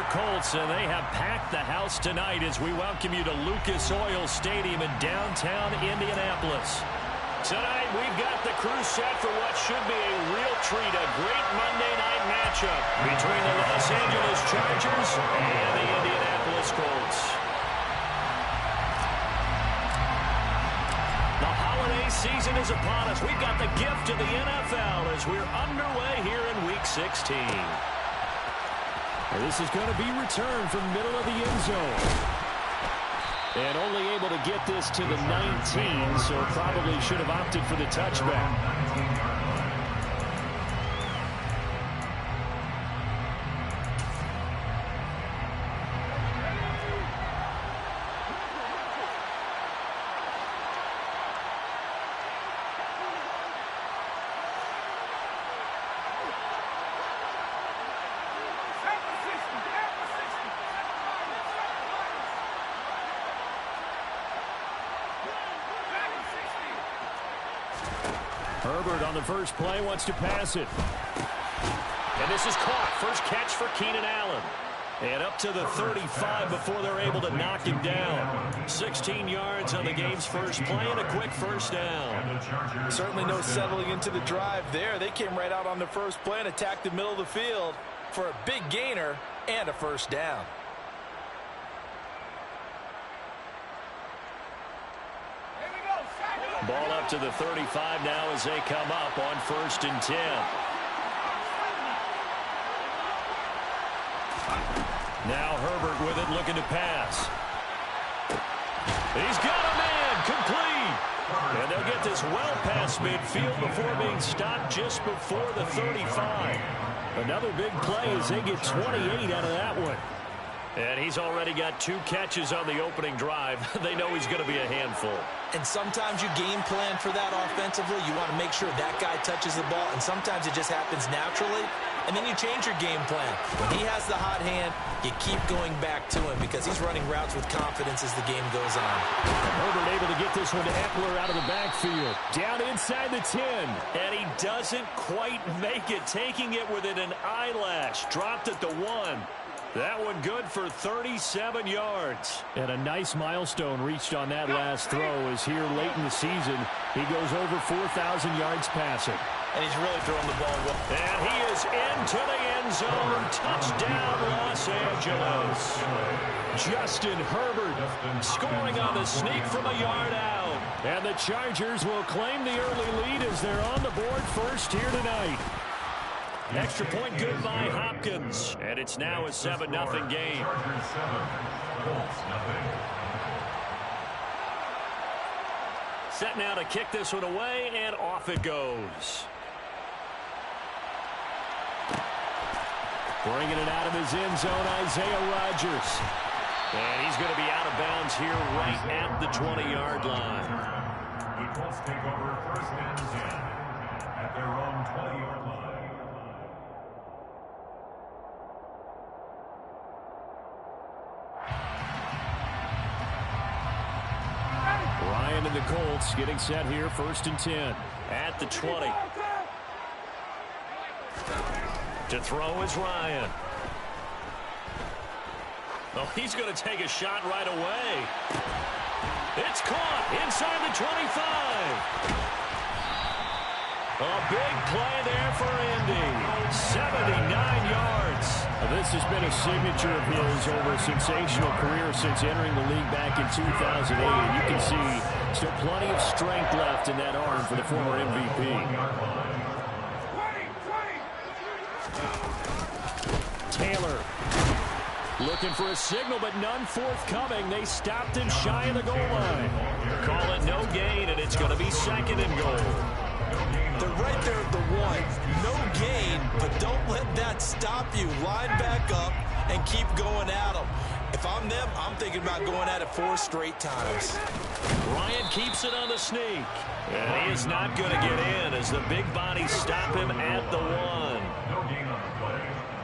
your Colts, and they have packed the house tonight as we welcome you to Lucas Oil Stadium in downtown Indianapolis. Tonight, we've got the crew set for what should be a real treat, a great Monday night matchup between the Los Angeles Chargers and the Indianapolis Colts. The holiday season is upon us. We've got the gift of the NFL as we're underway here in Week 16. And this is going to be returned from middle of the end zone. And only able to get this to the 19, so probably should have opted for the touchback. Herbert on the first play wants to pass it. And this is caught. First catch for Keenan Allen. And up to the 35 before they're able to knock him down. 16 yards on the game's first play and a quick first down. Certainly no settling into the drive there. They came right out on the first play and attacked the middle of the field for a big gainer and a first down. Ball up to the 35 now as they come up on 1st and 10. Now Herbert with it, looking to pass. He's got a man, complete. And they'll get this well past midfield before being stopped just before the 35. Another big play as they get 28 out of that one. And he's already got 2 catches on the opening drive. They know he's going to be a handful. And sometimes you game plan for that offensively. You want to make sure that guy touches the ball, and sometimes it just happens naturally, and then you change your game plan. When he has the hot hand, you keep going back to him because he's running routes with confidence as the game goes on. Herbert able to get this one to Eckler out of the backfield. Down inside the 10. And he doesn't quite make it, taking it within an eyelash. Dropped at the 1. That one good for 37 yards. And a nice milestone reached on that last throw as here late in the season, he goes over 4,000 yards passing. And he's really throwing the ball well. And he is into the end zone. Touchdown, Los Angeles. Justin Herbert scoring on the sneak from a yard out. And the Chargers will claim the early lead as they're on the board first here tonight. Extra point good by Hopkins. And it's now a 7-0 game. Set now to kick this one away, and off it goes. Bringing it out of his end zone, Isaiah Rodgers. And he's going to be out of bounds here right at the 20-yard line. The Colts take over 1st and 10 at their own 20-yard line. Ryan and the Colts getting set here, 1st and 10. At the 20. To throw is Ryan. Oh, he's going to take a shot right away. It's caught inside the 25. A big play there for Indy. 79 yards. This has been a signature of his over a sensational career since entering the league back in 2008. And you can see still plenty of strength left in that arm for the former MVP. Taylor looking for a signal, but none forthcoming. They stopped him shy of the goal line. Call it no gain, and it's going to be 2nd and goal. They're right there at the 1. No gain, but don't let that stop you. Line back up and keep going at them. If I'm them, I'm thinking about going at it 4 straight times. Ryan keeps it on the sneak. And he is not going to get in as the big bodies stop him at the 1. No gain on the play.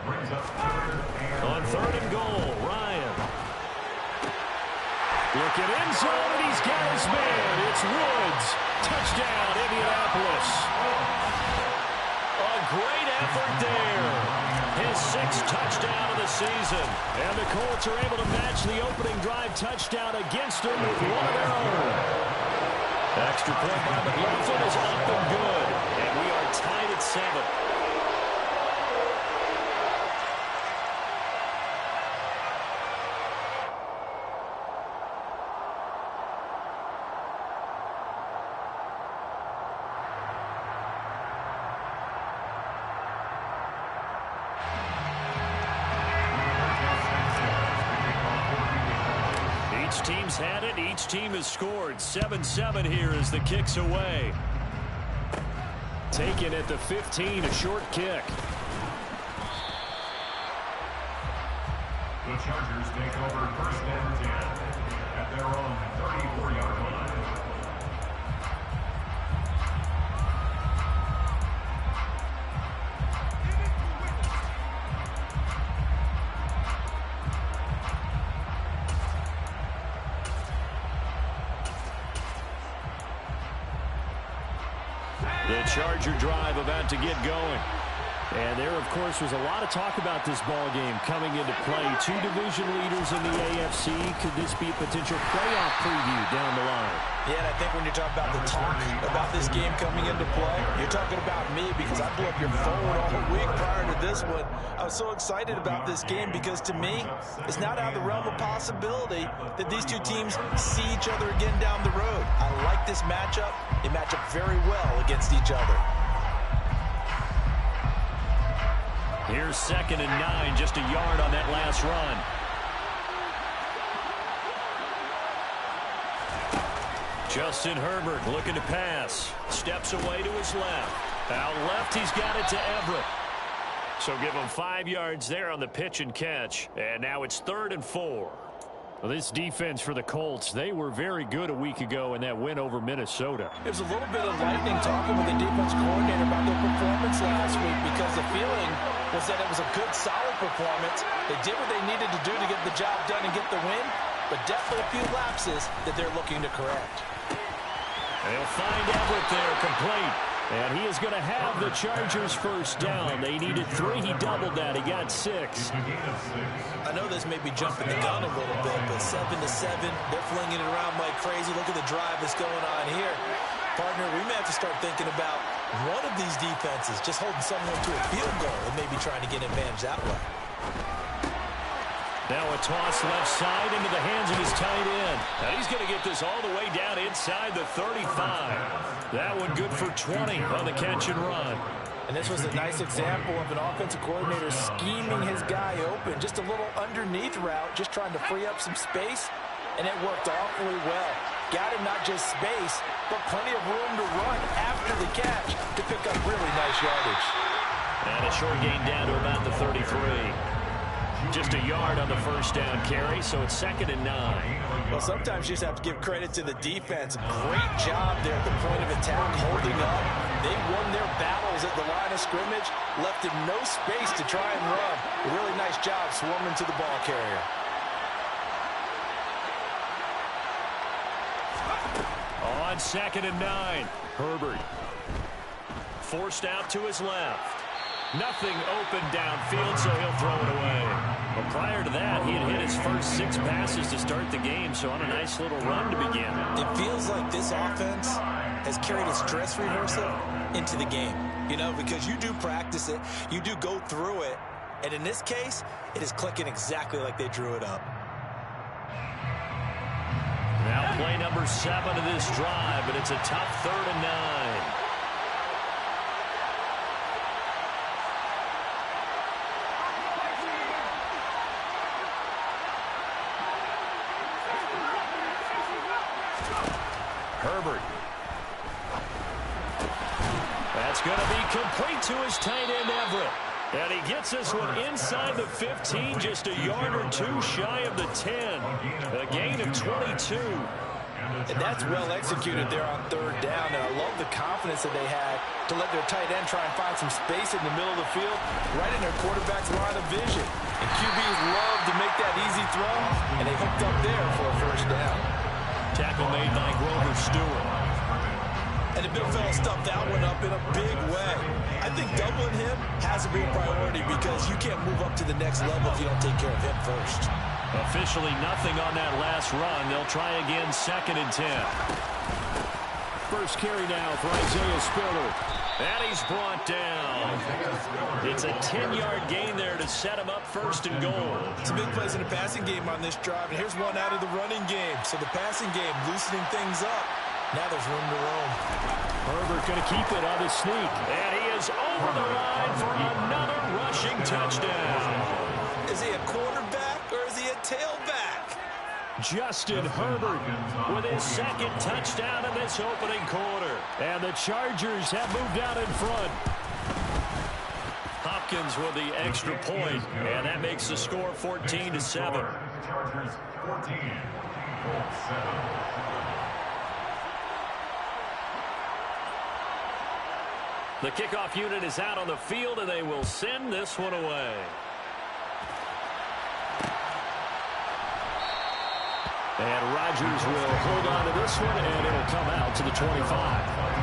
Brings up 3rd and On 3rd and goal, Ryan. Look at end zone, and he's got his man. It's Woods. Touchdown, Indianapolis. A great effort there. His his 6th touchdown of the season. And the Colts are able to match the opening drive touchdown against them with one of their own. Extra point by McLaughlin is up and good. And we are tied at 7. Each team's had it. Each team has scored. 7-7 here as the kick's away. Taken at the 15, a short kick. The Chargers take over first and 10 at their own 34-yard line. The Charger drive about to get going. And there, of course, was a lot of talk about this ball game coming into play. 2 division leaders in the AFC. Could this be a potential playoff preview down the line? Yeah, and I think when you're talking about the talk about this game coming into play, you're talking about me because I blew up your phone all week prior to this one. I was so excited about this game because to me, it's not out of the realm of possibility that these two teams see each other again down the road. I like this matchup. They match up very well against each other. Here's 2nd and 9, just a yard on that last run. Justin Herbert looking to pass. Steps away to his left. Out left, he's got it to Everett. So give him 5 yards there on the pitch and catch. And now it's 3rd and 4. Well, this defense for the Colts, they were very good a week ago in that win over Minnesota. There's a little bit of lightning talking with the defense coordinator about their performance last week because the feeling was that it was a good, solid performance. They did what they needed to do to get the job done and get the win, but definitely a few lapses that they're looking to correct. They'll find Everett there, complete. And he is going to have the Chargers first down. They needed 3. He doubled that. He got 6. I know this may be jumping the gun a little bit, but 7-7, they're flinging it around like crazy. Look at the drive that's going on here. Partner, we may have to start thinking about one of these defenses just holding someone to a field goal and maybe trying to get advantage that way. Now a toss left side into the hands of his tight end. Now he's going to get this all the way down inside the 35. That one good for 20 on the catch and run. And this was a nice example of an offensive coordinator scheming his guy open. Just a little underneath route, just trying to free up some space, and it worked awfully well. Got him not just space, but plenty of room to run after the catch to pick up really nice yardage. And a short gain down to about the 33. Just a yard on the first down carry, so it's 2nd and 9. Well, sometimes you just have to give credit to the defense. Great job there at the point of attack, holding up. They won their battles at the line of scrimmage, left him no space to try and run. A really nice job swarming to the ball carrier. On 2nd and 9, Herbert forced out to his left. Nothing open downfield, so he'll throw it away. But prior to that, he had hit his first 6 passes to start the game, so on a nice little run to begin. It feels like this offense has carried its dress rehearsal into the game. You know, because you do practice it, you do go through it, and in this case, it is clicking exactly like they drew it up. Now play number 7 of this drive, but it's a tough 3rd and 9. Herbert. That's going to be complete to his tight end, Everett. And he gets this one inside the 15, just a yard or 2 shy of the 10. A gain of 22. And that's well executed there on 3rd down. And I love the confidence that they had to let their tight end try and find some space in the middle of the field, right in their quarterback's line of vision. And QBs love to make that easy throw, and they hooked up there for a first down. Tackle made by Grover Stewart. And the big fella stuffed that one up in a big way. I think doubling him has to be a priority because you can't move up to the next level if you don't take care of him first. Officially nothing on that last run. They'll try again, 2nd and 10. First carry now for Isaiah Spiller. And he's brought down. It's a 10-yard gain there to set him up 1st and goal. Some big plays in the passing game on this drive, and here's one out of the running game. So the passing game loosening things up. Now there's room to roam. Herbert going to keep it on his sneak. And he is over the line for another rushing touchdown. Is he a quarterback or is he a tailback? Justin Herbert with his 2nd touchdown in this opening quarter. And the Chargers have moved out in front. Hopkins with the extra point, and that makes the score 14-7. Chargers 14, Colts 7. The kickoff unit is out on the field, and they will send this one away. And Rodgers will hold on to this one, and it'll come out to the 25.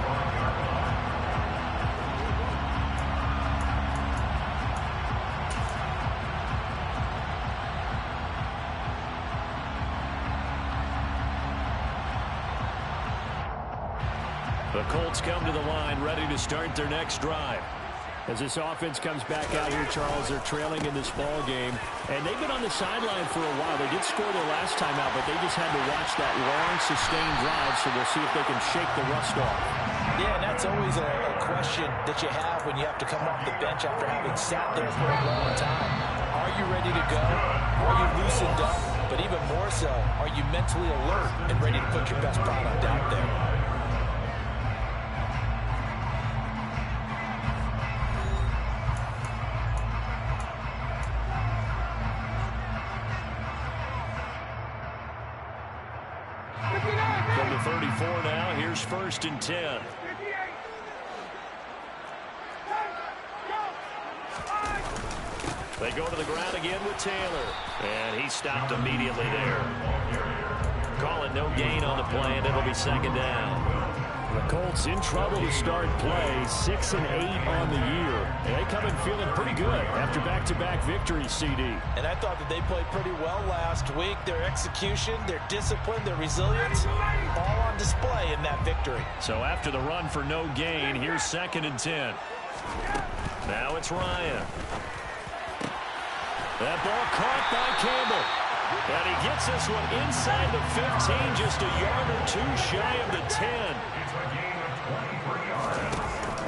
The Colts come to the line, ready to start their next drive. As this offense comes back out here, Charles, they're trailing in this ball game. And they've been on the sideline for a while. They did score their last time out, but they just had to watch that long, sustained drive, so we'll see if they can shake the rust off. Yeah, and that's always a question that you have when you have to come off the bench after having sat there for a long time. Are you ready to go? Are you loosened up? But even more so, are you mentally alert and ready to put your best product out there? From the 34 now, here's 1st and 10. They go to the ground again with Taylor. And he stopped immediately there. Call it no gain on the play, and it'll be 2nd down. The Colts in trouble to start play, 6 and 8 on the year. And they come in feeling pretty good after back-to-back victories, CD. And I thought that they played pretty well last week. Their execution, their discipline, their resilience, all on display in that victory. So after the run for no gain, here's 2nd and 10. Now it's Ryan. That ball caught by Campbell. And he gets this one inside the 15, just a yard or two shy of the 10.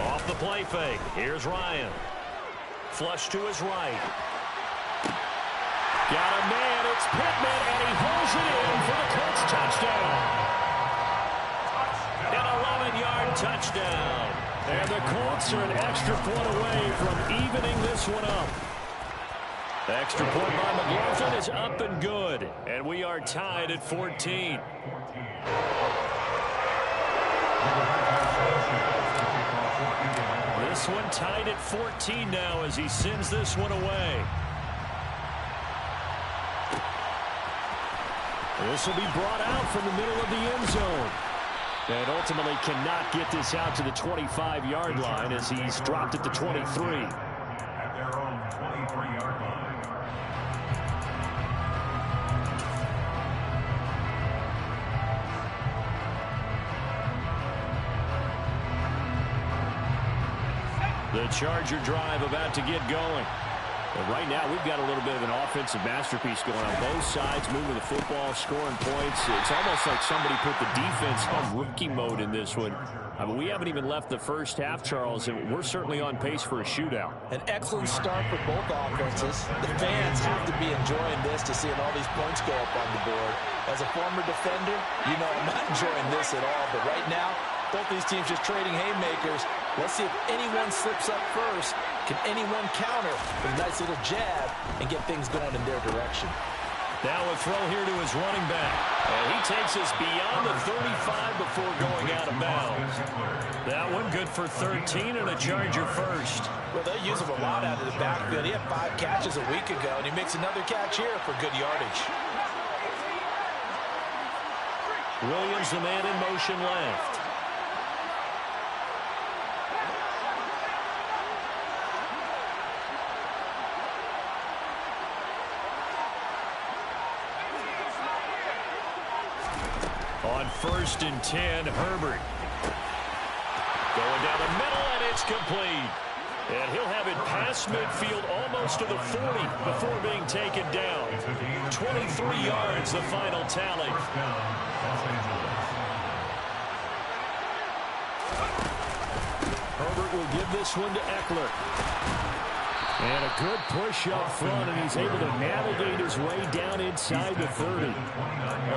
Off the play fake. Here's Ryan. Flush to his right. Got a man. It's Pittman, and he holds it in for the Colts touchdown. An 11-yard touchdown. And the Colts are an extra point away from evening this one up. Extra point by McLaughlin is up and good. And we are tied at 14. This one tied at 14 now as he sends this one away. This will be brought out from the middle of the end zone. And ultimately cannot get this out to the 25-yard line as he's dropped at the 23. At their own 23-yard line. The Charger drive about to get going. And right now, we've got a little bit of an offensive masterpiece going on. Both sides moving the football, scoring points. It's almost like somebody put the defense on rookie mode in this one. I mean, we haven't even left the first half, Charles, and we're certainly on pace for a shootout. An excellent start for both offenses. The fans have to be enjoying this to seeing all these points go up on the board. As a former defender, you know I'm not enjoying this at all. But right now, both these teams just trading haymakers. Let's see if anyone slips up first. Can anyone counter with a nice little jab and get things going in their direction? Now a throw here to his running back. And he takes us beyond the 35 before going out of bounds. That one good for 13 and a Charger first. Well, they use him a lot out of the backfield. He had 5 catches a week ago, and he makes another catch here for good yardage. Williams, the man in motion left. on 1st and 10, Herbert. Going down the middle, and it's complete. And he'll have it past midfield almost to the 40 before being taken down. 23 yards, the final tally. Herbert will give this one to Eckler. And a good push up front, and he's able to navigate his way down inside the 30.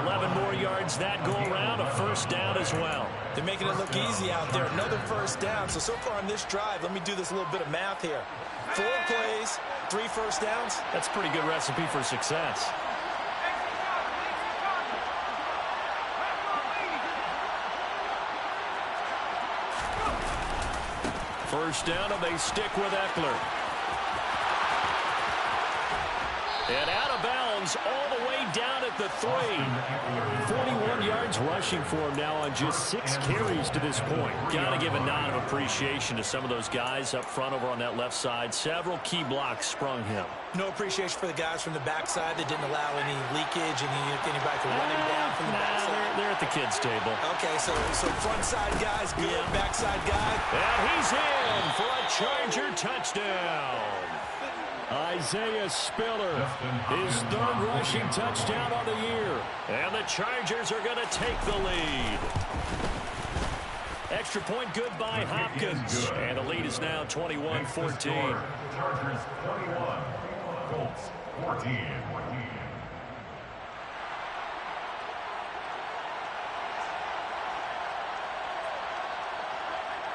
11 more yards that go around, a 1st down as well. They're making it look easy out there. Another 1st down. So far on this drive, let me do this little bit of math here. 4 plays, 3 1st downs. That's a pretty good recipe for success. First down, and they stick with Eckler. And out of bounds all the way down at the 3. 41 yards rushing for him now on just 6 carries to this point. Got to give a nod of appreciation to some of those guys up front over on that left side. Several key blocks sprung him. No appreciation for the guys from the backside that didn't allow any leakage and anybody could run him down from the backside. They're at the kids' table. Okay, so front side guys good, backside guy. And he's in for a Charger touchdown. Isaiah Spiller, his 3rd rushing touchdown on the year. And the Chargers are going to take the lead. Extra point good by Hopkins. And the lead is now 21-14. Chargers 21, Colts 14.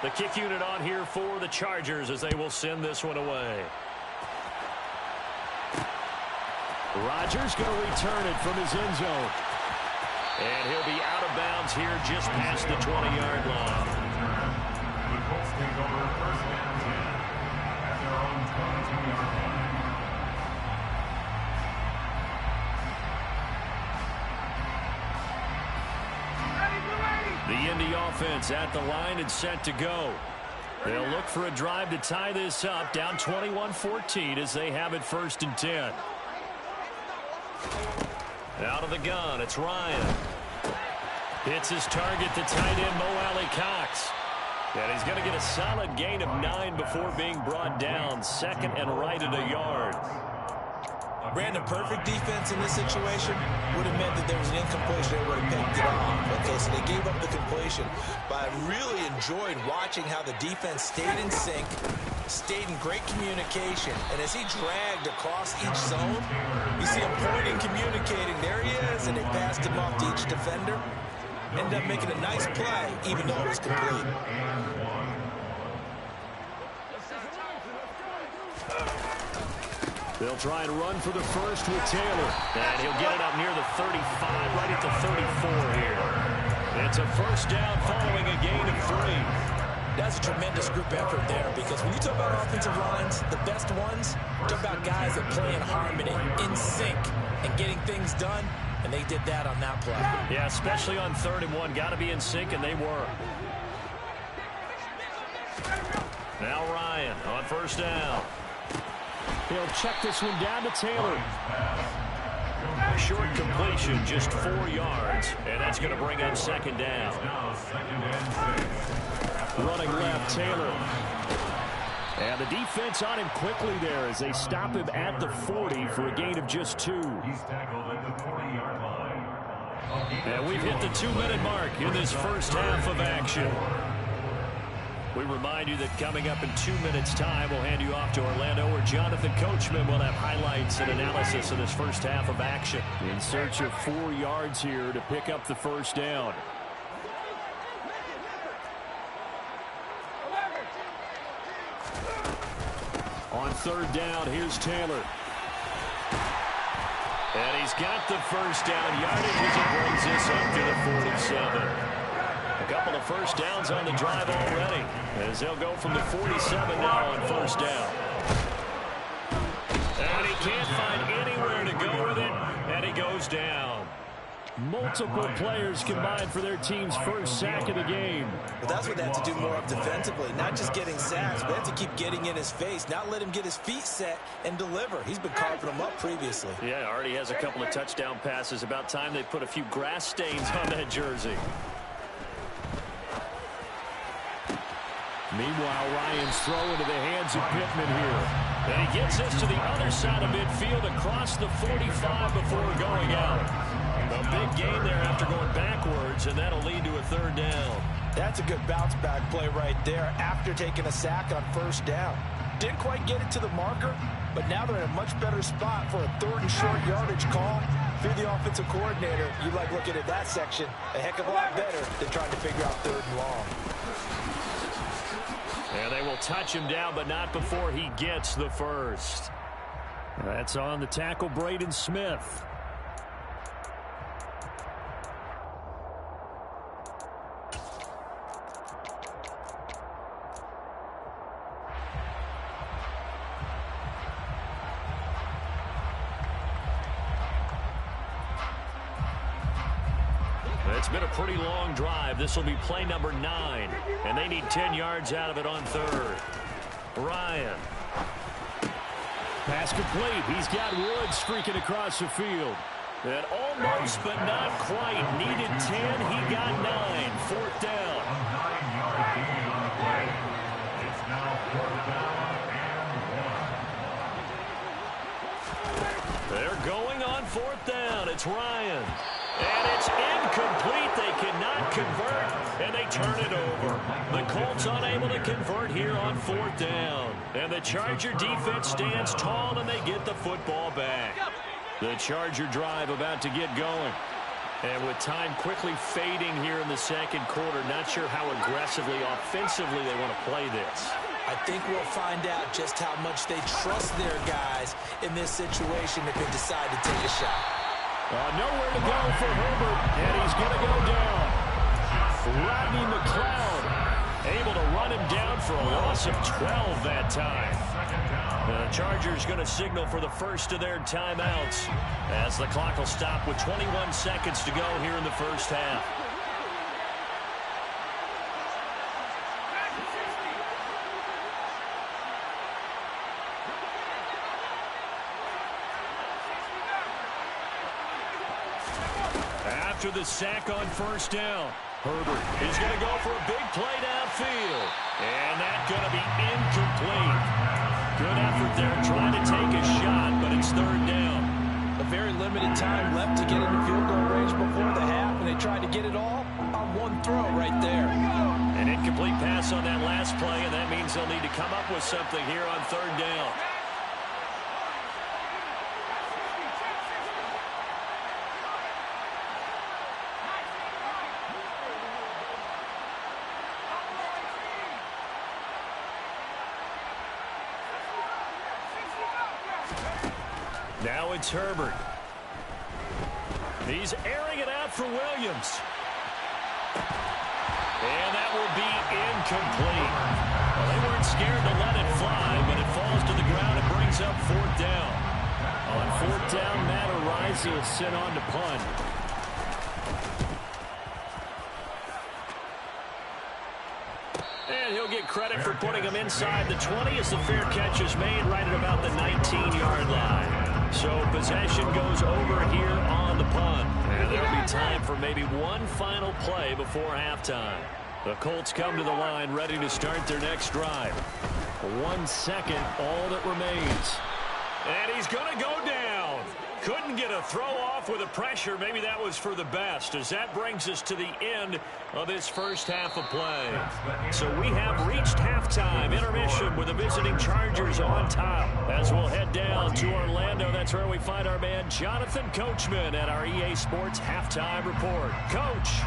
The kick unit on here for the Chargers as they will send this one away. Rodgers going to return it from his end zone. And he'll be out of bounds here just past the 20-yard line. The Colts take over 1st and 10 at their own 22-yard line. The Indy offense at the line and set to go. They'll look for a drive to tie this up, down 21-14 as they have it 1st and 10. Out of the gun, it's Ryan. Hits his target, the tight end, Mo Alley-Cox. And he's going to get a solid gain of 9 before being brought down. 2nd and right at a yard. Brandon, perfect defense in this situation would have meant that there was an incompletion. They would have picked it off. Okay, so they gave up the completion. But I really enjoyed watching how the defense stayed in sync, stayed in great communication. And as he dragged across each zone, you see him pointing, communicating. There he is, and they passed him off to each defender. Ended up making a nice play, even though it was complete. They'll try and run for the 1st with Taylor. And he'll get it up near the 35, right at the 34 here. It's a 1st down following a gain of 3. That's a tremendous group effort there, because when you talk about offensive lines, the best ones, talk about guys that play in harmony, in sync, and getting things done, and they did that on that play. Yeah, especially on 3rd and 1. Got to be in sync, and they were. Now Ryan on 1st down. He'll check this one down to Taylor. Short completion, just 4 yards, and that's going to bring up 2nd down. Running left, Taylor. And the defense on him quickly there as they stop him at the 40 for a gain of just 2. He's tackled at the 40-yard line. And we've hit the 2-minute mark in this 1st half of action. We remind you that coming up in 2 minutes' time, we'll hand you off to Orlando, where Jonathan Coachman will have highlights and analysis of this 1st half of action. In search of 4 yards here to pick up the 1st down. On 3rd down, here's Taylor. And he's got the 1st down yardage as he brings this up to the 47. A couple of 1st downs on the drive already, as they'll go from the 47 now on 1st down. And he can't find anywhere to go with it, and he goes down. Multiple players combined for their team's first sack of the game. Well, that's what they have to do more of defensively. Not just getting sacks, but they have to keep getting in his face. Not let him get his feet set and deliver. He's been carving them up previously. Yeah, already has a couple of touchdown passes. About time they put a few grass stains on that jersey. Meanwhile, Ryan's throw into the hands of Pittman here. And he gets this to the other side of midfield across the 45 before going out. A big gain there after going backwards, and that'll lead to a third down. That's a good bounce-back play right there after taking a sack on first down. Didn't quite get it to the marker, but now they're in a much better spot for a third and short yardage call. If you're the offensive coordinator, you like looking at that section a heck of a lot better than trying to figure out third and long. And they will touch him down, but not before he gets the first. That's on the tackle, Braden Smith. It's been a pretty long drive. This will be play number 9, and they need 10 yards out of it on third. Ryan. Pass complete. He's got Woods streaking across the field. And almost, but not quite. Needed 10. He got 9. Fourth down. A 9-yard gain on the play. It's now 4th down and 1. They're going on 4th down. It's Ryan. And it's incomplete. They cannot convert, and they turn it over. The Colts unable to convert here on 4th down. And the Charger defense stands tall, and they get the football back. The Charger drive about to get going. And with time quickly fading here in the second quarter, not sure how aggressively, offensively they want to play this. I think we'll find out just how much they trust their guys in this situation if they decide to take a shot. Nowhere to go for Herbert, and he's going to go down. Rodney McLeod able to run him down for a loss of 12 that time. The Chargers going to signal for the first of their timeouts as the clock will stop with 21 seconds to go here in the first half. After the sack on first down, Herbert is going to go for a big play downfield. And that's going to be incomplete. Good effort there trying to take a shot, but it's third down. A very limited time left to get into field goal range before the half, and they tried to get it all on one throw right there. An incomplete pass on that last play, and that means they'll need to come up with something here on third down. Now it's Herbert. He's airing it out for Williams. And that will be incomplete. Well, they weren't scared to let it fly, but it falls to the ground and brings up fourth down. On fourth down, Matt Araiza is sent on to punt. And he'll get credit for putting him inside the 20 as the fair catch is made right at about the 19-yard line. So possession goes over here on the punt. And there'll be time for maybe one final play before halftime. The Colts come to the line ready to start their next drive. 1 second, all that remains. And he's going to go down. Couldn't get a throw off with the pressure. Maybe that was for the best, as that brings us to the end of this first half of play. So we have reached halftime, intermission with the visiting Chargers on top. As we'll head down to Orlando, that's where we find our man Jonathan Coachman at our EA Sports Halftime Report. Coach.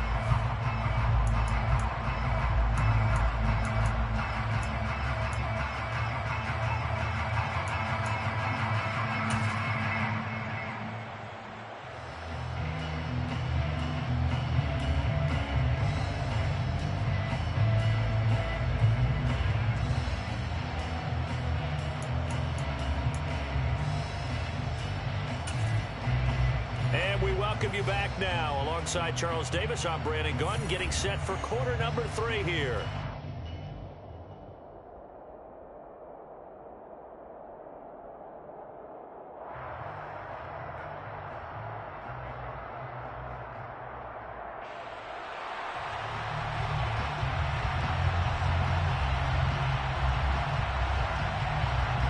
And we welcome you back now. Alongside Charles Davis, I'm Brandon Gunn, getting set for quarter number 3 here.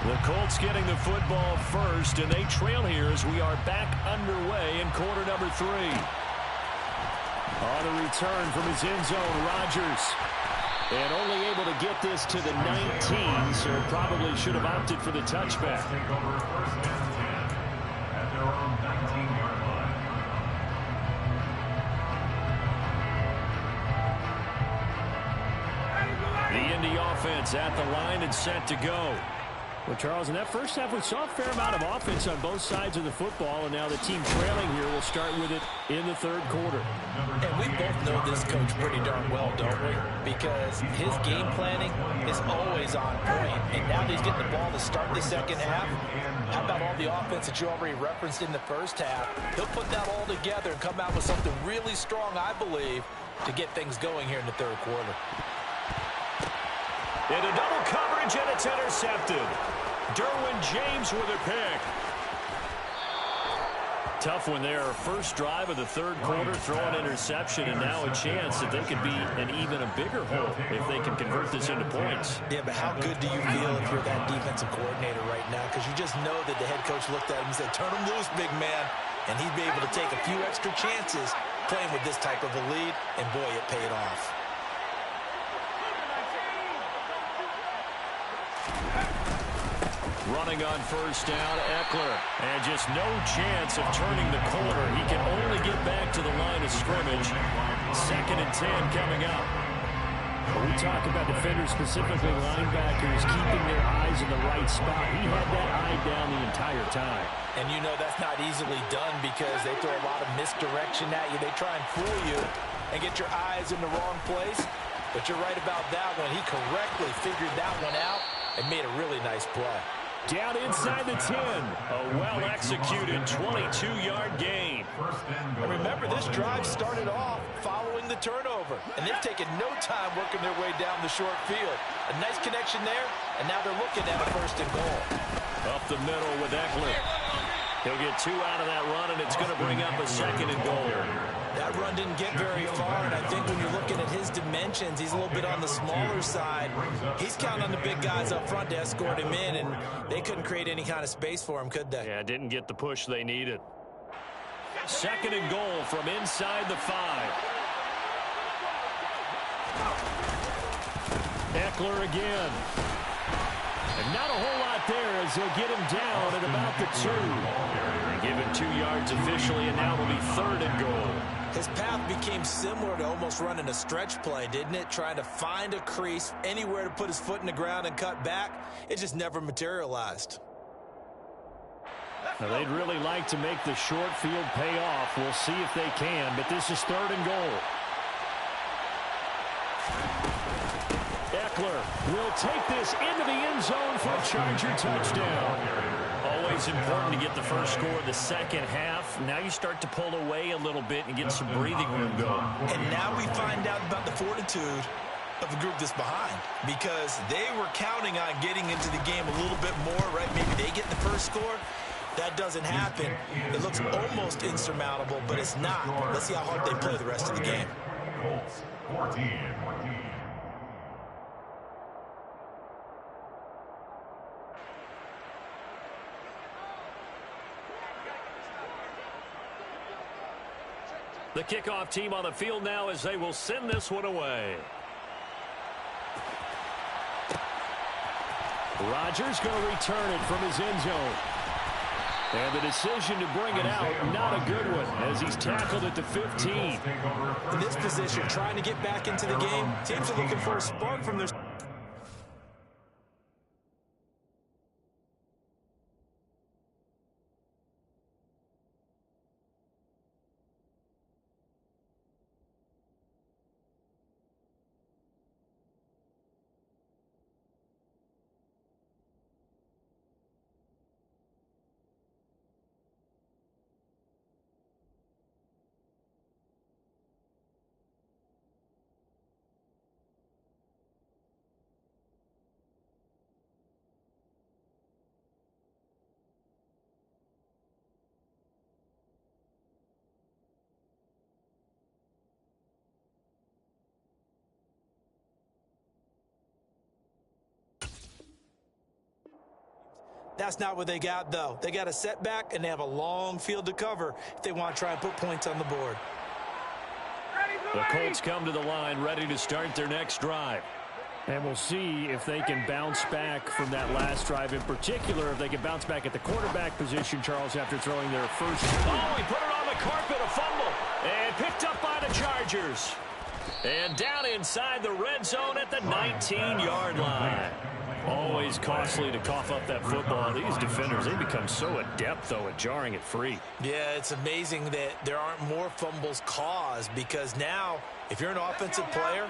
The Colts getting the football first, and they trail here as we are back underway in quarter number 3. On the return from his end zone, Rodgers. And only able to get this to the 19, so probably should have opted for the touchback. Take over first and 10 at their own 19-yard line. The Indy offense at the line and set to go. Well, Charles, in that first half, we saw a fair amount of offense on both sides of the football, and now the team trailing here will start with it in the third quarter. And we both know this coach pretty darn well, don't we? Because his game planning is always on point. And now that he's getting the ball to start the second half, how about all the offense that you already referenced in the first half? He'll put that all together and come out with something really strong, I believe, to get things going here in the third quarter. Into double coverage, and it's intercepted. Derwin James with a pick. Tough one there. First drive of the third quarter, throw an interception, and now a chance that they could be an even a bigger hole if they can convert this into points. Yeah, but how good do you feel if you're that defensive coordinator right now? Because you just know that the head coach looked at him and said, turn him loose, big man. And he'd be able to take a few extra chances playing with this type of a lead, and boy, it paid off. Running on first down, Eckler. And just no chance of turning the corner. He can only get back to the line of scrimmage. 2nd and 10 coming up. When we talk about defenders, specifically linebackers, keeping their eyes in the right spot, he had that eye down the entire time. And you know that's not easily done because they throw a lot of misdirection at you. They try and fool you and get your eyes in the wrong place. But you're right about that one. He correctly figured that one out and made a really nice play. Down inside the 10. A well-executed 22-yard gain. And remember, this drive started off following the turnover. And they've taken no time working their way down the short field. A nice connection there, and now they're looking at a 1st and goal. Up the middle with Eckler. He'll get 2 out of that run, and it's going to bring up a 2nd and goal. That run didn't get very far, and I think when you're looking at his dimensions, he's a little bit on the smaller side. He's counting on the big guys up front to escort him in, and they couldn't create any kind of space for him, could they? Yeah, didn't get the push they needed. 2nd and goal from inside the 5. Eckler again. And not a whole lot there as they'll get him down at about the 2. And give him 2 yards officially, and now it'll be 3rd and goal. His path became similar to almost running a stretch play, didn't it? Trying to find a crease, anywhere to put his foot in the ground and cut back. It just never materialized. Now, they'd really like to make the short field pay off. We'll see if they can, but this is 3rd and goal. Eckler will take this into the end zone for a Charger touchdown. Always important to get the first score of the second half. Now you start to pull away a little bit and get some breathing room going. And now we find out about the fortitude of the group that's behind, because they were counting on getting into the game a little bit more, right? Maybe they get the first score. That doesn't happen. It looks almost insurmountable, but it's not. Let's see how hard they play the rest of the game. Colts 14. The kickoff team on the field now as they will send this one away. Rodgers going to return it from his end zone. And the decision to bring it out, not a good one, as he's tackled at the 15. In this position, trying to get back into the game, teams are looking for a spark from their... That's not what they got, though. They got a setback, and they have a long field to cover if they want to try and put points on the board. The Colts come to the line, ready to start their next drive. And we'll see if they can bounce back from that last drive. In particular, if they can bounce back at the quarterback position, Charles, after throwing their first. Oh, he put it on the carpet, a fumble. And picked up by the Chargers. And down inside the red zone at the 19-yard line. Always costly to cough up that football. These defenders, they become so adept, though, at jarring it free. Yeah, it's amazing that there aren't more fumbles caused, because now, if you're an offensive player,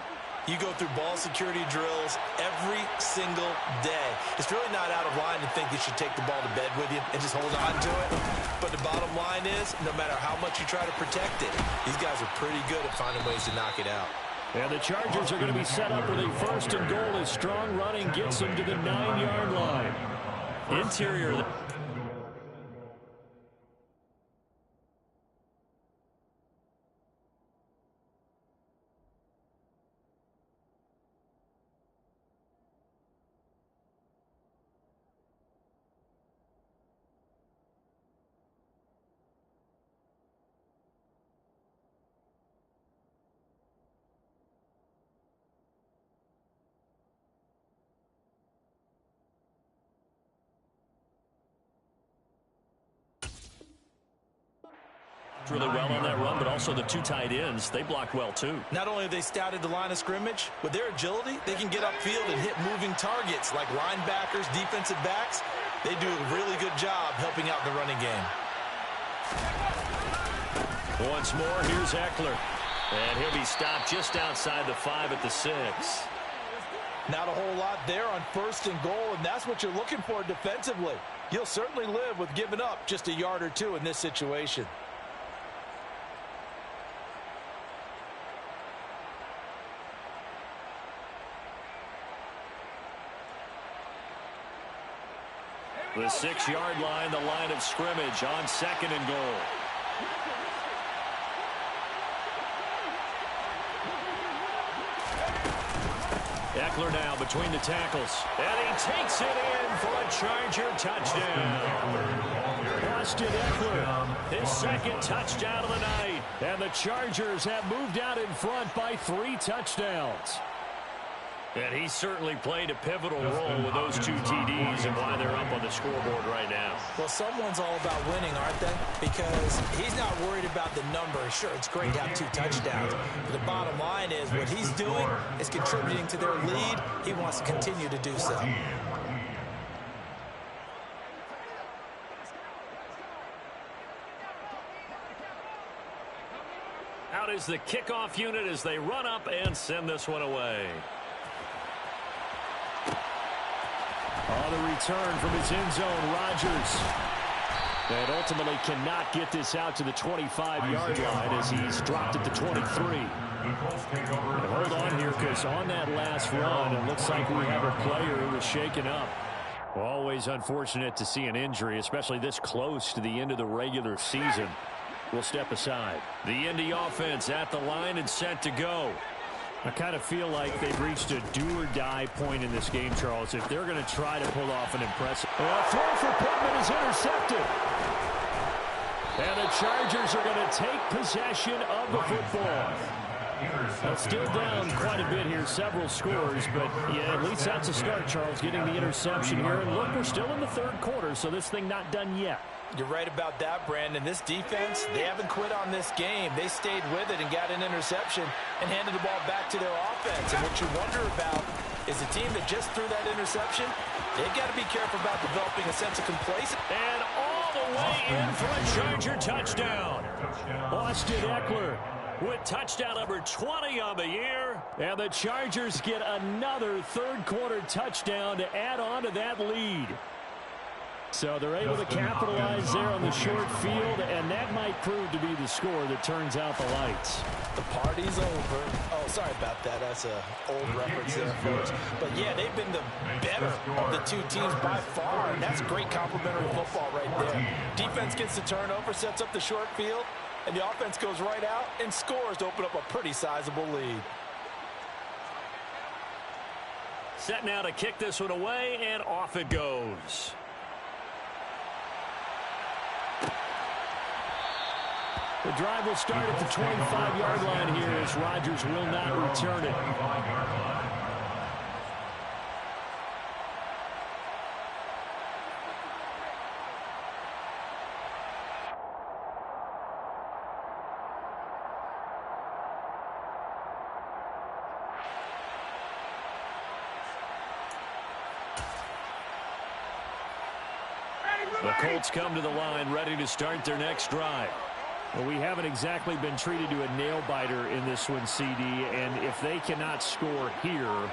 you go through ball security drills every single day. It's really not out of line to think you should take the ball to bed with you and just hold on to it. But the bottom line is, no matter how much you try to protect it, these guys are pretty good at finding ways to knock it out. And the Chargers are going to be set up with a first and goal as strong running gets them to the 9-yard line. Interior. Really well on that run, but also the two tight ends, they block well too. Not only have they scouted the line of scrimmage, with their agility, they can get upfield and hit moving targets like linebackers, defensive backs. They do a really good job helping out in the running game. Once more, here's Eckler. And he'll be stopped just outside the 5 at the 6. Not a whole lot there on first and goal, and that's what you're looking for defensively. You'll certainly live with giving up just a yard or two in this situation. The 6-yard line, the line of scrimmage on second and goal. Eckler now between the tackles. And he takes it in for a Charger touchdown. Austin Eckler, his second touchdown of the night. And the Chargers have moved out in front by 3 touchdowns. And he certainly played a pivotal role with those 2 TDs and why they're up on the scoreboard right now. Well, someone's all about winning, aren't they? Because he's not worried about the number. Sure, it's great to have 2 touchdowns. But the bottom line is what he's doing is contributing to their lead. He wants to continue to do so. Out is the kickoff unit as they run up and send this one away. On the return from his end zone, Rodgers. And ultimately cannot get this out to the 25-yard line as he's dropped it to 23. And hold on here, because on that last run, it looks like we have a player who was shaken up. Always unfortunate to see an injury, especially this close to the end of the regular season. We'll step aside. The Indy offense at the line and set to go. I kind of feel like they've reached a do-or-die point in this game, Charles. If they're going to try to pull off an impressive... A throw for Pittman is intercepted. And the Chargers are going to take possession of the football. Well, still down quite a bit here, several scores, but yeah, at least that's a start, Charles, getting the interception here. And look, we're still in the third quarter, so this thing not done yet. You're right about that, Brandon. This defense, they haven't quit on this game. They stayed with it and got an interception and handed the ball back to their offense. And what you wonder about is the team that just threw that interception, they've got to be careful about developing a sense of complacency. And all the way in for a Charger touchdown. Austin Eckler with touchdown number 20 on the year. And the Chargers get another third-quarter touchdown to add on to that lead. So they're able to capitalize there on the short field, and that might prove to be the score that turns out the lights. The party's over. Oh, sorry about that. That's an old reference there, folks. But, yeah, they've been the better of the 2 teams by far, and that's great complimentary football right there. Defense gets the turnover, sets up the short field, and the offense goes right out and scores to open up a pretty sizable lead. Set now to kick this one away, and off it goes. The drive will start at the 25-yard line here as Rodgers will not return it. The Colts come to the line ready to start their next drive. Well, we haven't exactly been treated to a nail-biter in this one, CD, and if they cannot score here,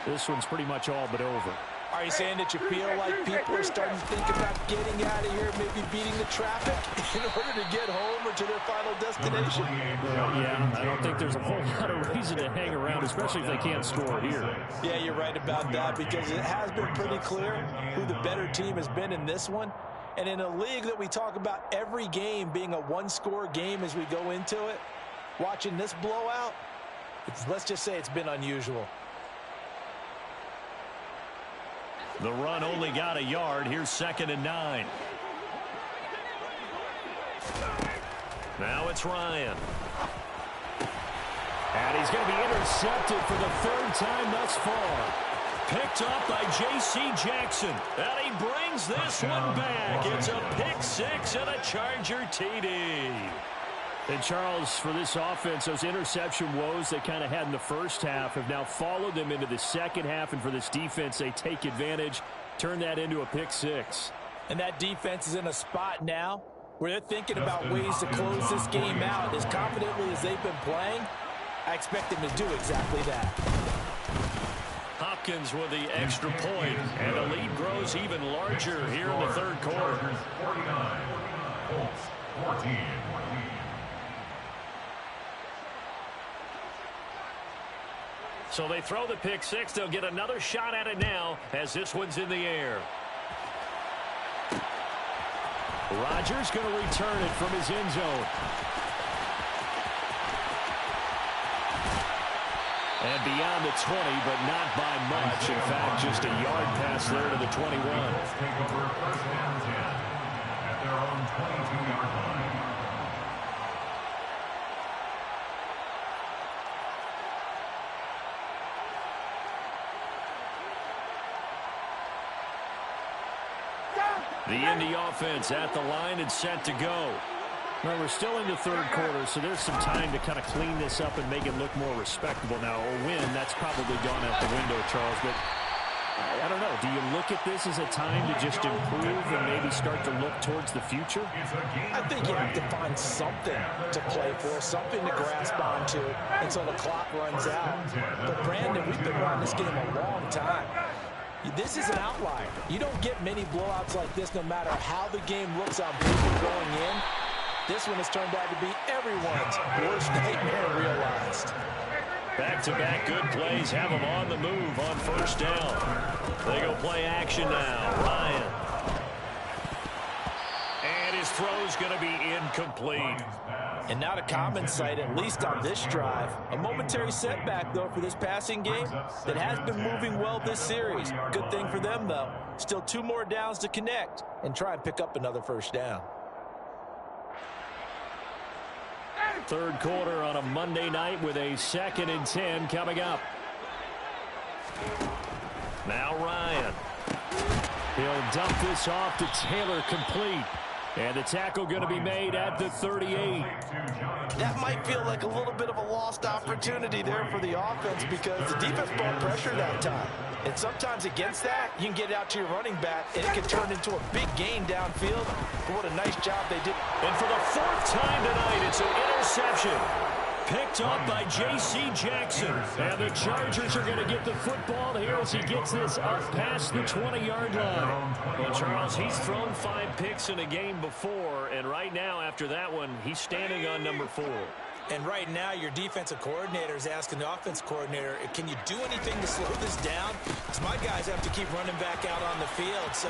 this one's pretty much all but over. Are you saying that you feel like people are starting to think about getting out of here, maybe beating the traffic in order to get home or to their final destination? Yeah, I don't think there's a whole lot of reason to hang around, especially if they can't score here. Yeah, you're right about that because it has been pretty clear who the better team has been in this one. And in a league that we talk about every game being a one-score game as we go into it, watching this blowout, let's just say it's been unusual. The run only got a yard. Here's 2nd and 9. Now it's Ryan. And he's going to be intercepted for the 3rd time thus far. Picked up by J.C. Jackson. And he brings this one back. It's a pick 6 and a Charger TD. And, Charles, for this offense, those interception woes they kind of had in the first half have now followed them into the second half. And for this defense, they take advantage, turn that into a pick 6. And that defense is in a spot now where they're thinking about ways to close this game out. As confidently as they've been playing, I expect them to do exactly that. Hopkins with the extra point, and the lead grows even larger here in the 3rd quarter. 49, Colts 14. So they throw the pick 6. They'll get another shot at it now as this one's in the air. Rodgers going to return it from his end zone. And beyond the 20, but not by much. In fact, just a yard pass there to the 21. Colts take over 1st and 10 at their own 22-yard line. The Indy offense at the line and set to go. Well, we're still in the 3rd quarter, so there's some time to kind of clean this up and make it look more respectable now. A win, that's probably gone out the window, Charles. But I don't know. Do you look at this as a time to just improve and maybe start to look towards the future? I think you have to find something to play for, something to grasp onto until the clock runs out. But, Brandon, we've been around this game a long time. This is an outlier. You don't get many blowouts like this no matter how the game looks on paper going in. This one has turned out to be everyone's worst nightmare realized. Back-to-back good plays have them on the move on 1st down. They go play action now. Ryan. And his throw's going to be incomplete. And not a common sight, at least on this drive. A momentary setback, though, for this passing game that has been moving well this series. Good thing for them, though. Still 2 more downs to connect and try and pick up another 1st down. 3rd quarter on a Monday night with a 2nd and 10 coming up. Now Ryan. He'll dump this off to Taylor, complete. And the tackle going to be made at the 38. That might feel like a little bit of a lost opportunity there for the offense because the defense brought pressure that time. And sometimes against that, you can get it out to your running back, and it can turn into a big gain downfield. But what a nice job they did. And for the 4th time tonight, it's an interception. Picked up by J.C. Jackson. And the Chargers are going to get the football here as he gets this up past the 20-yard line. Well, Charles, he's thrown 5 picks in a game before, and right now, after that one, he's standing on number 4. And right now, your defensive coordinator is asking the offense coordinator, can you do anything to slow this down? Because my guys have to keep running back out on the field. So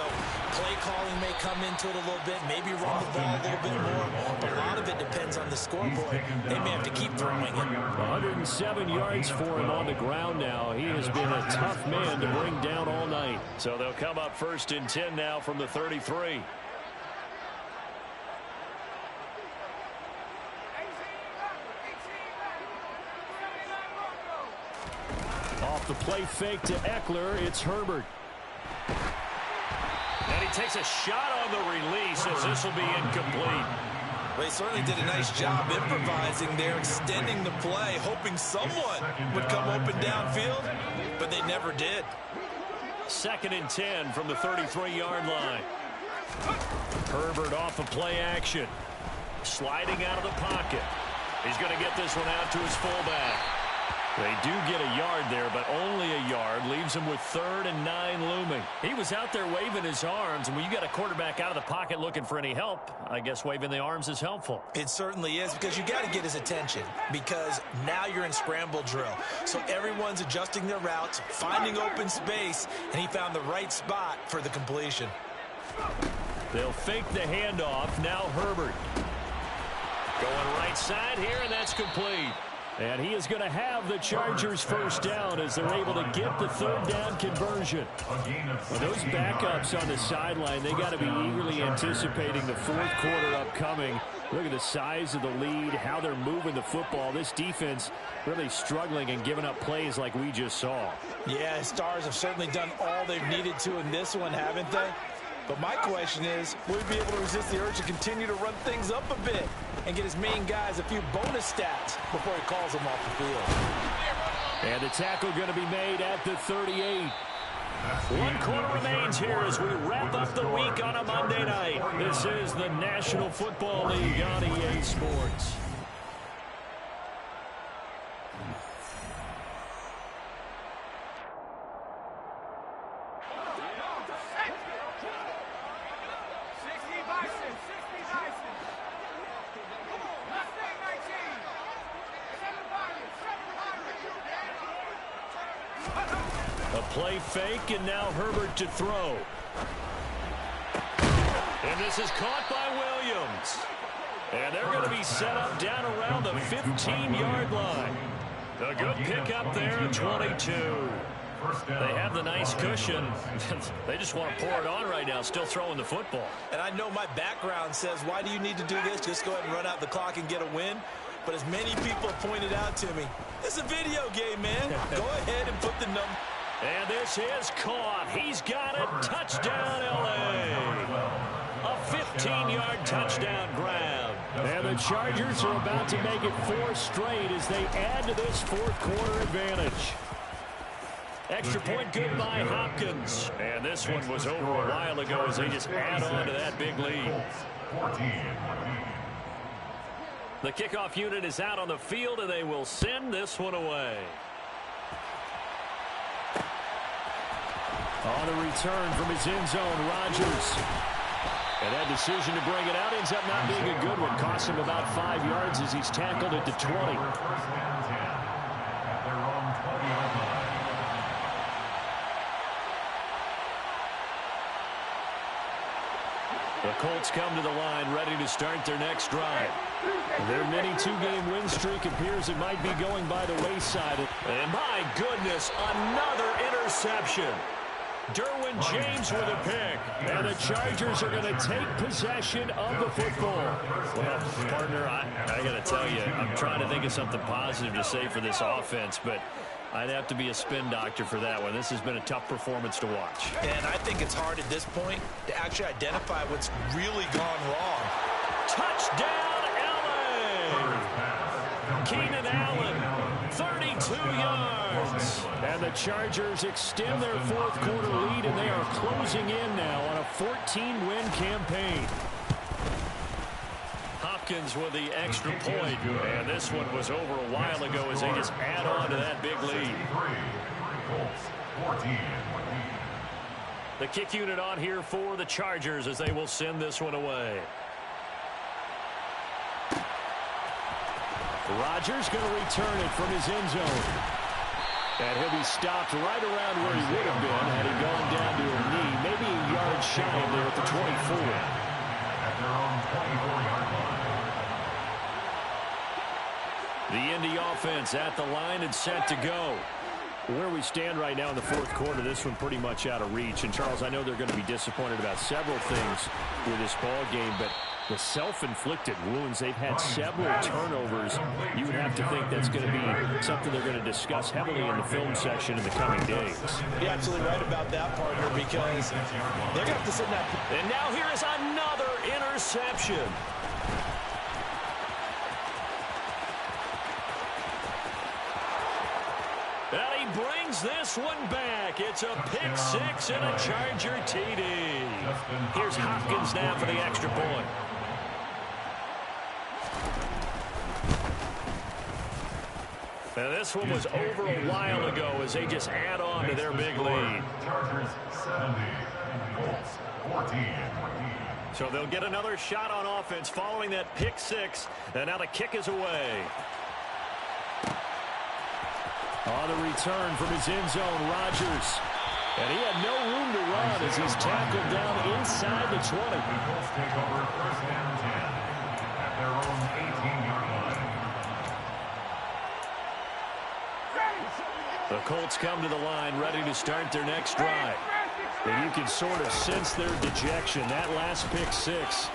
play calling may come into it a little bit, maybe run the ball a little bit more. But a lot of it depends on the scoreboard. They may have to keep throwing it. 107 yards for him on the ground now. He has been a tough man to bring down all night. So they'll come up 1st and 10 now from the 33. The play fake to Eckler. It's Herbert. And he takes a shot on the release as this will be incomplete. They certainly did a nice job improvising there, extending the play, hoping someone would come open downfield, but they never did. 2nd and 10 from the 33-yard line. Herbert off of play action. Sliding out of the pocket. He's going to get this one out to his fullback. They do get a yard there, but only a yard. Leaves him with 3rd and 9 looming. He was out there waving his arms, and when you got a quarterback out of the pocket looking for any help, I guess waving the arms is helpful. It certainly is, because you got to get his attention, because now you're in scramble drill. So everyone's adjusting their routes, finding open space, and he found the right spot for the completion. They'll fake the handoff. Now Herbert. Going right side here, and that's complete. And he is going to have the Chargers first down as they're able to get the 3rd down conversion. Well, those backups on the sideline, they got to be eagerly anticipating the 4th quarter upcoming. Look at the size of the lead, how they're moving the football. This defense really struggling and giving up plays like we just saw. Yeah, Stars have certainly done all they've needed to in this one, haven't they? But my question is, will he be able to resist the urge to continue to run things up a bit and get his main guys a few bonus stats before he calls them off the field? And the tackle going to be made at the 38. 1 quarter remains here as we wrap up the week on a Monday night. This is the National Football League on EA Sports. Play fake, and now Herbert to throw. And this is caught by Williams. And they're going to be set up down around the 15-yard line. A good pickup there at 22. They have the nice cushion. They just want to pour it on right now, still throwing the football. And I know my background says, why do you need to do this? Just go ahead and run out the clock and get a win. But as many people have pointed out to me, it's a video game, man. Go ahead and put the number. And this is caught. He's got it. Touchdown, L.A. A 15-yard touchdown grab. And the Chargers are about to make it 4 straight as they add to this 4th quarter advantage. Extra point good by Hopkins. And this one was over a while ago as they just add on to that big lead. The kickoff unit is out on the field, and they will send this one away. On the return from his end zone, Rodgers. And that decision to bring it out ends up not being a good one. Costs him about 5 yards as he's tackled at the 20. The Colts come to the line ready to start their next drive. Their mini 2-game win streak appears it might be going by the wayside. And my goodness, another interception. Derwin James with a pick. And the Chargers are going to take possession of the football. Well, partner, I got to tell you, I'm trying to think of something positive to say for this offense, but I'd have to be a spin doctor for that one. This has been a tough performance to watch. And I think it's hard at this point to actually identify what's really gone wrong. Touchdown, L.A. Keenan Allen, 32 yards. And the Chargers extend their 4th quarter lead, and they are closing in now on a 14-win campaign. Hopkins with the extra point, and this one was over a while ago as they just add on to that big lead. The kick unit on here for the Chargers as they will send this one away. Rodgers going to return it from his end zone. And he'll be stopped right around where he would have been had he gone down to a knee, maybe a yard shy of there at the 24. At their own 24-yard line. The Indy offense at the line and set to go. Where we stand right now in the 4th quarter, this one pretty much out of reach. And, Charles, I know they're going to be disappointed about several things with this ball game, but The self-inflicted wounds. They've had several turnovers. You would have to think that's going to be something they're going to discuss heavily in the film section in the coming days. You're absolutely right about that, partner, because they're going to have to sit in that. And now here is another interception. And he brings this one back. It's a pick six and a Charger TD. Here's Hopkins now for the extra point. Now this one was over a while ago as they just add on to their big lead. Chargers 70, Colts 14. So they'll get another shot on offense following that pick six. And now the kick is away. On the return from his end zone, Rodgers. And he had no room to run as he's tackled down inside the 20. The Colts take over first and 10 at their own 18-yard line. The Colts come to the line ready to start their next drive. And you can sort of sense their dejection. That last pick six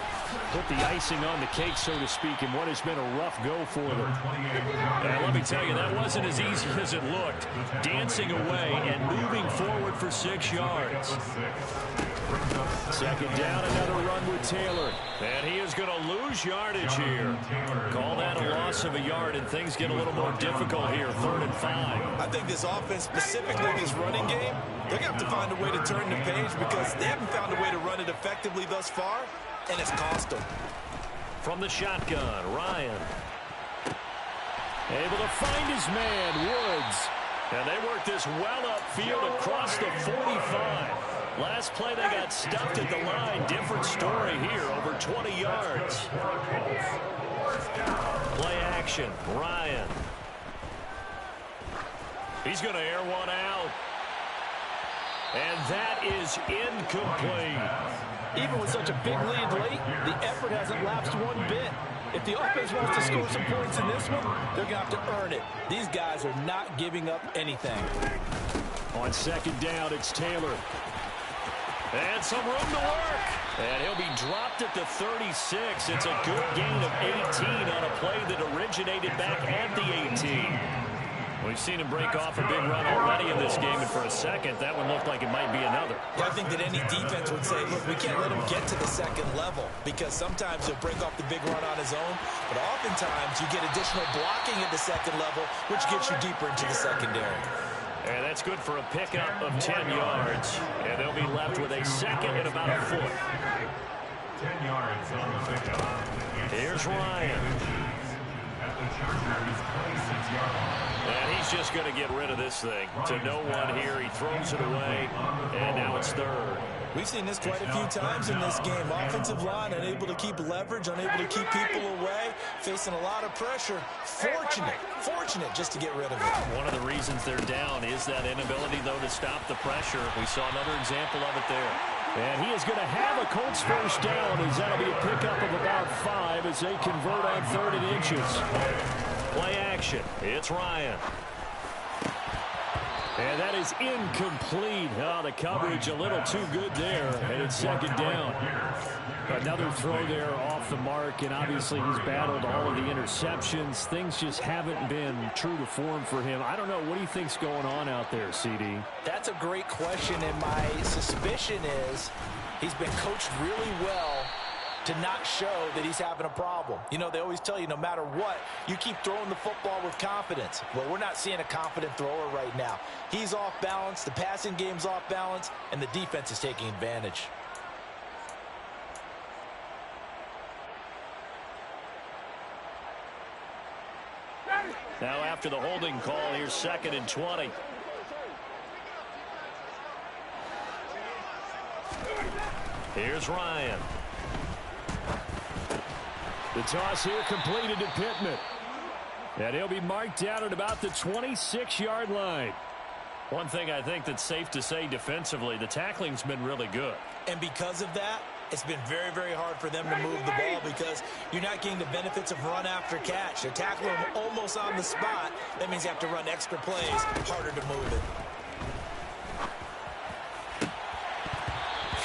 put the icing on the cake, so to speak, in what has been a rough go for them. And let me tell you, that wasn't as easy as it looked. Dancing away and moving forward for 6 yards. Second down, another run with Taylor. And he is going to lose yardage here. Call that a loss of a yard, and things get a little more difficult here, 3rd and 5. I think this offense, specifically this running game, they're going to have to find a way to turn the page because they haven't found a way to run it effectively thus far, and it's cost them. From the shotgun, Ryan. Able to find his man, Woods. And they work this well upfield across the 45. Last play they got stuffed at the line. Different story here, over 20 yards. Play action, Ryan. He's going to air one out. And that is incomplete. Even with such a big lead late, the effort hasn't lapsed one bit. If the offense wants to score some points in this one, they're going to have to earn it. These guys are not giving up anything. On second down, it's Taylor. And some room to work. And he'll be dropped at the 36. It's a good gain of 18 on a play that originated back at the 18. We've seen him break off a big run already in this game, and for a second, that one looked like it might be another. Yeah, I think that any defense would say, look, we can't let him get to the second level because sometimes he'll break off the big run on his own, but oftentimes you get additional blocking at the second level, which gets you deeper into the secondary. And that's good for a pickup of 10 yards, and they'll be left with a second and about a foot. 10 yards on the pickup. Here's Ryan. At the Chargers' 26-yard line. And he's just going to get rid of this thing. To no one here, he throws it away, and now it's 3rd. We've seen this quite a few times in this game. Offensive line unable to keep leverage, unable to keep people away, facing a lot of pressure. Fortunate just to get rid of it. One of the reasons they're down is that inability, though, to stop the pressure. We saw another example of it there. And he is going to have a Colts first down, as that'll be a pickup of about 5 as they convert on 3rd and inches. Play action. It's Ryan. And that is incomplete. Oh, the coverage a little too good there. And it's second down. Another throw there off the mark, and obviously he's battled all of the interceptions. Things just haven't been true to form for him. I don't know. What do you think's going on out there, CD? That's a great question, and my suspicion is he's been coached really well to not show that he's having a problem. You know, they always tell you no matter what, you keep throwing the football with confidence. Well, we're not seeing a confident thrower right now. He's off balance, the passing game's off balance, and the defense is taking advantage. Now after the holding call, here's 2nd and 20. Here's Ryan. The toss here completed to Pittman. And he'll be marked down at about the 26-yard line. One thing I think that's safe to say defensively, the tackling's been really good. And because of that, it's been very, very hard for them to move the ball because you're not getting the benefits of run after catch. They're tackling him almost on the spot. That means you have to run extra plays, harder to move it.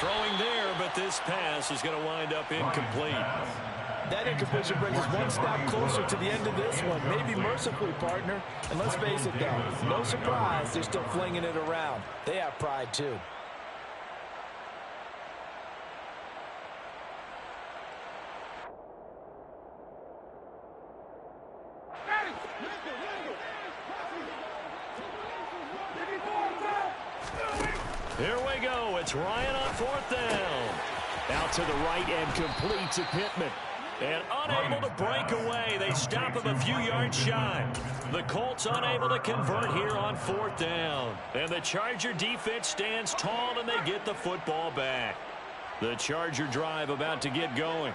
throwing there, but this pass is going to wind up incomplete. That incompletion brings us one step closer to the end of this one. Maybe mercifully, partner. And let's face it, though, no surprise, they're still flinging it around. They have pride, too. Here we go. It's Ryan on 4th down. Out to the right and complete to Pittman. And unable to break away. They stop him a few yards shy. The Colts unable to convert here on 4th down. And the Charger defense stands tall and they get the football back. The Charger drive about to get going.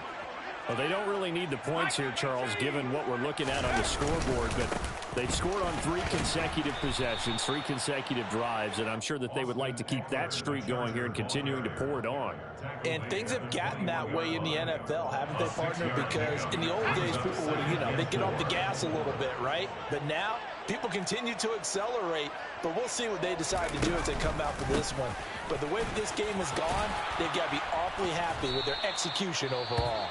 Well, they don't really need the points here, Charles, given what we're looking at on the scoreboard. But they've scored on 3 consecutive possessions, 3 consecutive drives, and I'm sure that they would like to keep that streak going here and continuing to pour it on. And things have gotten that way in the NFL, haven't they, partner? Because in the old days, people would, they'd get off the gas a little bit, right? But now, people continue to accelerate. But we'll see what they decide to do as they come out for this one. But the way that this game has gone, they've got to be awfully happy with their execution overall.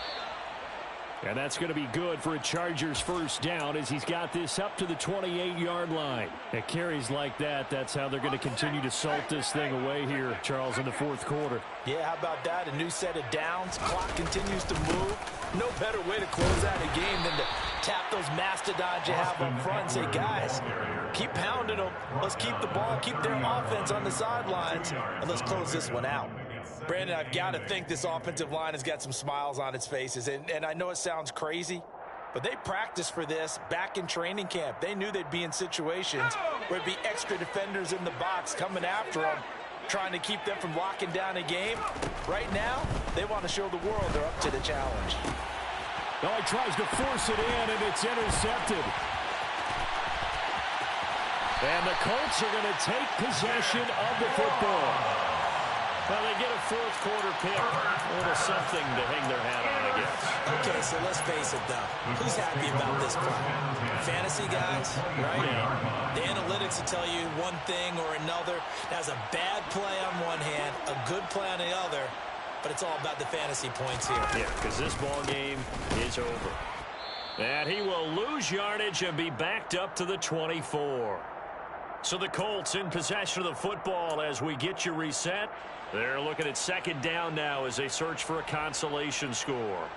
And that's going to be good for a Chargers first down as he's got this up to the 28-yard line. At carries like that, that's how they're going to continue to salt this thing away here, Charles, in the 4th quarter. Yeah, how about that? A new set of downs. Clock continues to move. No better way to close out a game than to tap those mastodons you have up front and say, guys, keep pounding them. Let's keep the ball, keep their offense on the sidelines, and let's close this one out. Brandon, I've got to think this offensive line has got some smiles on its faces. And I know it sounds crazy, but they practiced for this back in training camp. They knew they'd be in situations where there'd be extra defenders in the box coming after them, trying to keep them from locking down a game. Right now, they want to show the world they're up to the challenge. Oh, he tries to force it in, and it's intercepted. And the Colts are going to take possession of the football. Well, they get a 4th quarter pick. A little something to hang their hat on, I guess. Okay, so let's face it, though. Who's happy about this play? Fantasy guys, right? Yeah. The analytics will tell you one thing or another. That's a bad play on one hand, a good play on the other, but it's all about the fantasy points here. Yeah, because this ball game is over. And he will lose yardage and be backed up to the 24. So the Colts in possession of the football as we get you reset. They're looking at 2nd down now as they search for a consolation score.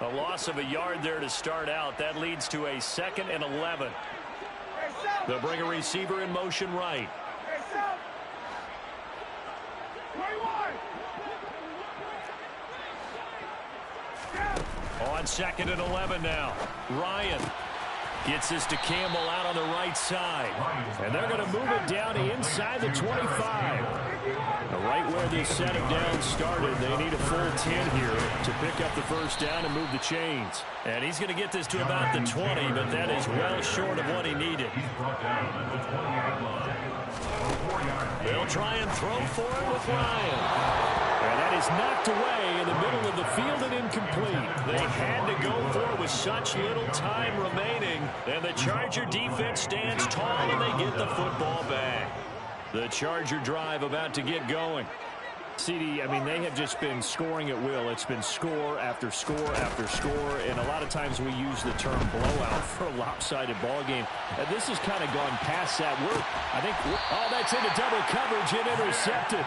A loss of a yard there to start out. That leads to a 2nd and 11. They'll bring a receiver in motion right. On 2nd and 11 now. Ryan gets this to Campbell out on the right side. And they're going to move it down inside the 25. Right where this set of downs started, they need a full 10 here to pick up the first down and move the chains. And he's going to get this to about the 20, but that is well short of what he needed. They'll try and throw for it with Ryan. And that is knocked away in the middle of the field and incomplete. They had to go for it with such little time remaining. And the Charger defense stands tall and they get the football back. The Charger drive about to get going. CD, I mean, they have just been scoring at will. It's been score after score after score, and a lot of times we use the term blowout for a lopsided ball game. And this has kind of gone past that. That's into double coverage and intercepted.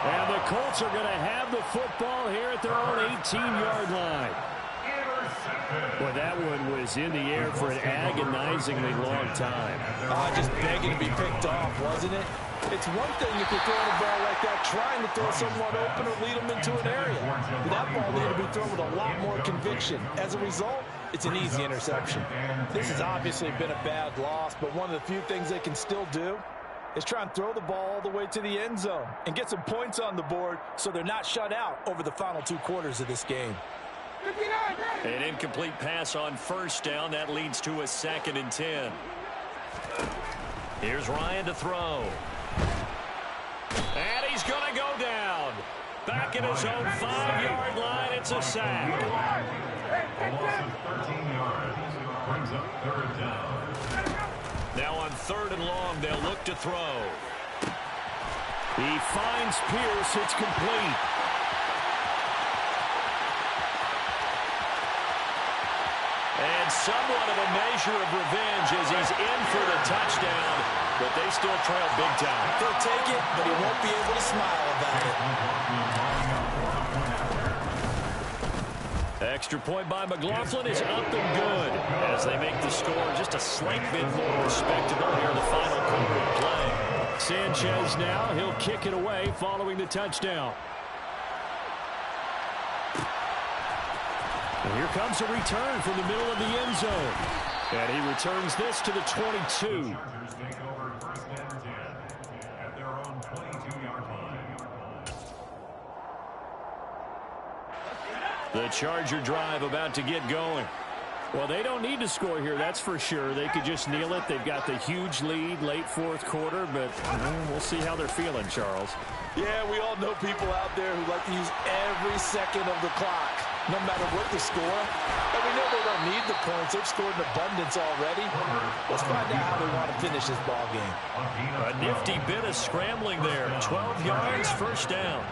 And the Colts are going to have the football here at their own 18-yard line. Boy, that one was in the air for an agonizingly long time. Just begging to be picked off, wasn't it? It's one thing if you're throwing a ball like that, trying to throw someone open or lead them into an area. But that ball needed to be thrown with a lot more conviction. As a result, it's an easy interception. This has obviously been a bad loss, but one of the few things they can still do is try and throw the ball all the way to the end zone and get some points on the board so they're not shut out over the final 2 quarters of this game. An incomplete pass on first down. That leads to a 2nd and 10. Here's Ryan to throw. And he's going to go down. Back at his own 5-yard line. It's a sack. A loss of 13 yards brings up 3rd down. Now on 3rd and long, they'll look to throw. He finds Pierce. It's complete. And somewhat of a measure of revenge as he's in for the touchdown, but they still trail big time. He'll take it, but he won't be able to smile about it. Extra point by McLaughlin is up and good as they make the score just a slight bit more respectable here in the final quarter of play. Sanchez now, he'll kick it away following the touchdown. And here comes a return from the middle of the end zone. And he returns this to the 22. Chargers take over first and 10 at their own 22-yard line. The Charger drive about to get going. Well, they don't need to score here, that's for sure. They could just kneel it. They've got the huge lead late fourth quarter, but we'll see how they're feeling, Charles. Yeah, we all know people out there who like to use every second of the clock, no matter what the score. And we know they don't need the points. They've scored in abundance already. Let's find out how they want to finish this ball game. A nifty bit of scrambling there. 12 yards, first down.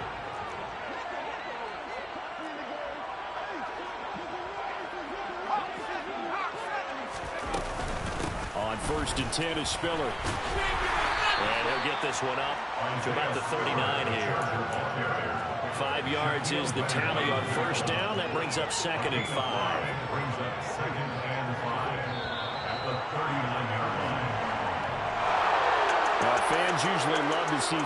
On first and 10 is Spiller. And he'll get this one up to about the 39 here. 5 yards is the tally on first down. That brings up second and 5. Brings up second and 5 at the 39-yard line. Fans usually love to see